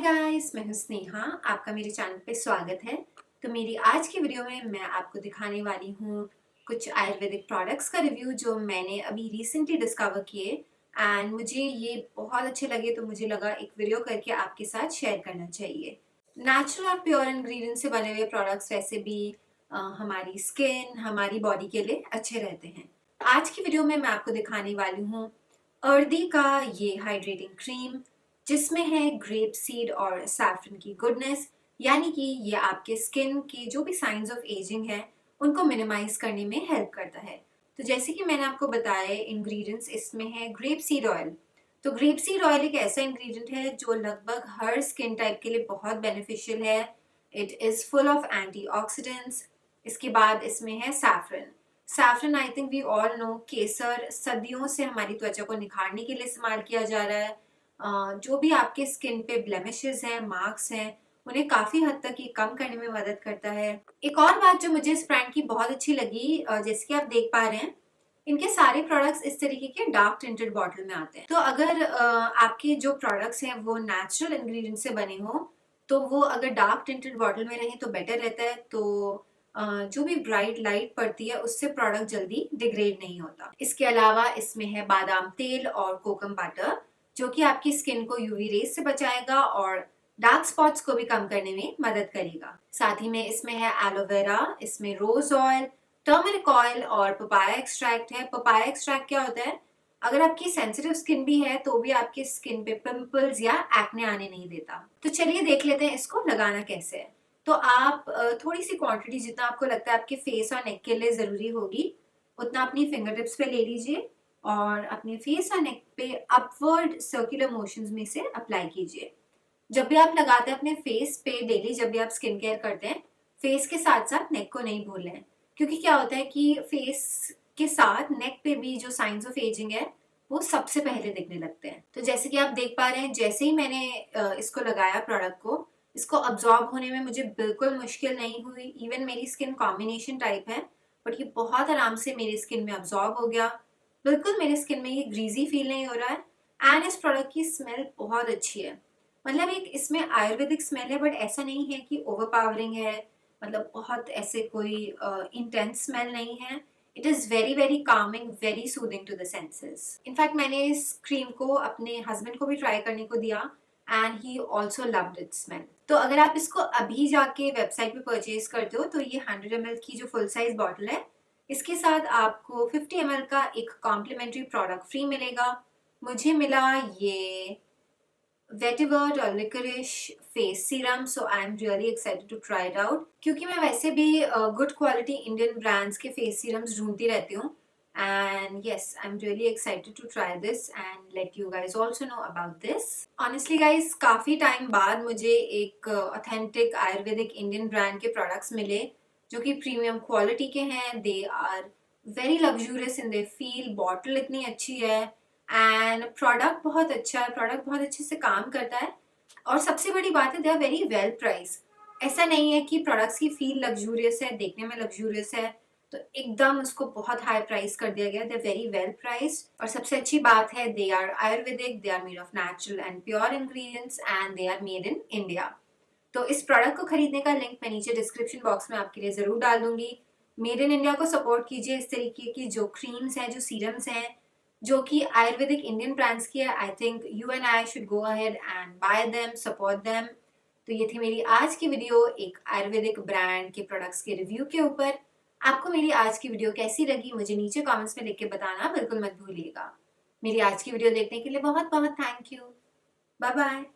Guys, मैं हूं स्नेहा। आपका मेरे चैनल पे स्वागत है। तो मेरी आज की वीडियो में मैं आपको दिखाने वाली हूँ कुछ आयुर्वेदिक प्रोडक्ट्स का रिव्यू जो मैंने अभी रिसेंटली डिस्कवर किए एंड मुझे ये बहुत अच्छे लगे, तो मुझे लगा एक वीडियो करके आपके साथ शेयर करना चाहिए। नेचुरल और प्योर इंग्रेडिएंट से बने हुए प्रोडक्ट्स वैसे भी हमारी स्किन, हमारी बॉडी के लिए अच्छे रहते हैं। आज की वीडियो में मैं आपको दिखाने वाली हूँ अर्दी का ये हाइड्रेटिंग क्रीम, जिसमें है ग्रेप सीड और सैफरन की गुडनेस, यानी कि ये आपके स्किन की जो भी साइंस ऑफ एजिंग है उनको मिनिमाइज करने में हेल्प करता है। तो जैसे कि मैंने आपको बताया, इंग्रेडिएंट्स इसमें है ग्रेप सीड ऑयल। तो ग्रेप सीड ऑयल एक ऐसा इंग्रेडिएंट है जो लगभग हर स्किन टाइप के लिए बहुत बेनिफिशियल है। It is full of antioxidants. इसके बाद इसमें है saffron. Saffron, I think we all know, केसर सदियों से हमारी त्वचा को निखारने के लिए इस्तेमाल किया जा रहा है। जो भी आपके स्किन पे ब्लेमिशेस हैं, मार्क्स हैं, उन्हें काफी हद तक ये कम करने में मदद करता है। एक और बात जो मुझे इस ब्रांड की बहुत अच्छी लगी, जैसे कि आप देख पा रहे हैं, इनके सारे प्रोडक्ट्स इस तरीके के डार्क टिंटेड बॉटल में आते हैं। तो अगर आपके जो प्रोडक्ट्स हैं वो नेचुरल इंग्रेडिएंट से बने हो, तो वो अगर डार्क टिंटेड बॉटल में रहें तो बेटर रहता है। तो जो भी ब्राइट लाइट पड़ती है उससे प्रोडक्ट जल्दी डिग्रेड नहीं होता। इसके अलावा इसमें है बादाम तेल और कोकम वाटर, जो कि आपकी स्किन को यूवी रेज से बचाएगा और डार्क स्पॉट्स को भी कम करने में मदद करेगा। साथ ही में इसमें है एलोवेरा, इसमें रोज ऑयल, टर्मरिक ऑयल और पपाया एक्सट्रैक्ट है। पपाया एक्सट्रैक्ट क्या होता है? अगर आपकी सेंसिटिव स्किन भी है तो भी आपकी स्किन पे पिंपल्स या एक्ने आने नहीं देता। तो चलिए देख लेते हैं इसको लगाना कैसे है। तो आप थोड़ी सी क्वांटिटी, जितना आपको लगता है आपके फेस और नेक के लिए जरूरी होगी, उतना अपनी फिंगर टिप्स पे ले लीजिए और अपने फेस और नेक पे अपवर्ड सर्कुलर मोशंस में से अप्लाई कीजिए। जब भी आप लगाते हैं अपने फेस पे डेली, जब भी आप स्किन केयर करते हैं, फेस के साथ साथ नेक को नहीं भूलें, क्योंकि क्या होता है कि फेस के साथ नेक पे भी जो साइंस ऑफ एजिंग है वो सबसे पहले दिखने लगते हैं। तो जैसे कि आप देख पा रहे हैं, जैसे ही मैंने इसको लगाया प्रोडक्ट को, इसको अब्जॉर्ब होने में मुझे बिल्कुल मुश्किल नहीं हुई। इवन मेरी स्किन कॉम्बिनेशन टाइप है, बट ये बहुत आराम से मेरी स्किन में अब्जॉर्ब हो गया। बिल्कुल मेरी स्किन में ये ग्रीजी फील नहीं हो रहा है एंड इस प्रोडक्ट की स्मेल बहुत अच्छी है। मतलब एक इसमें आयुर्वेदिक स्मेल है, बट ऐसा नहीं है कि ओवरपावरिंग है, मतलब बहुत ऐसे कोई इंटेंस स्मेल नहीं है। It is very very calming, very soothing to the senses. In fact मैंने इस क्रीम को अपने हस्बैंड को भी ट्राई करने को दिया and he also loved it's smell. तो अगर आप इसको अभी जाके वेबसाइट पे परचेज करते हो तो ये 100 ml की जो फुल साइज बॉटल है, इसके साथ आपको 50 ml का एक कॉम्प्लीमेंट्री प्रोडक्ट फ्री मिलेगा। मुझे मिला ये वेटिवर्ट और liquorice face serum, so I am really excited to try it out, क्योंकि मैं वैसे भी गुड क्वालिटी इंडियन ब्रांड्स के फेस सीरम्स ढूंढती रहती हूँ। And yes, I am really excited to try this and let you guys also know about this. Honestly guys, काफी time बाद मुझे एक ऑथेंटिक आयुर्वेदिक इंडियन ब्रांड के प्रोडक्ट्स मिले जो कि प्रीमियम क्वालिटी के हैं। They are very luxurious in they feel, bottle इतनी अच्छी है एंड प्रोडक्ट बहुत अच्छा है, प्रोडक्ट बहुत अच्छे से काम करता है। और सबसे बड़ी बात है, they are very well price. ऐसा नहीं है कि प्रोडक्ट्स की फील लग्जूरियस है, देखने में लग्जूरियस है तो एकदम उसको बहुत हाई प्राइस कर दिया गया। They are very well priced और सबसे अच्छी बात है, they are Ayurvedic, they are made of natural and pure ingredients and they are made in India. तो इस प्रोडक्ट को खरीदने का लिंक मैं नीचे डिस्क्रिप्शन बॉक्स में आपके लिए जरूर डाल दूंगी। मेड इन इंडिया को सपोर्ट कीजिए। इस तरीके की जो क्रीम्स हैं, जो सीरम्स हैं, जो कि आयुर्वेदिक इंडियन ब्रांड्स की है, I think you and I should go ahead and bye them, support them. तो ये थी मेरी आज की वीडियो एक आयुर्वेदिक ब्रांड के प्रोडक्ट्स के रिव्यू के ऊपर। आपको मेरी आज की वीडियो कैसी लगी मुझे नीचे कमेंट्स में लिख के बताना बिल्कुल मत भूलिएगा। मेरी आज की वीडियो देखने के लिए बहुत बहुत थैंक यू। Bye bye.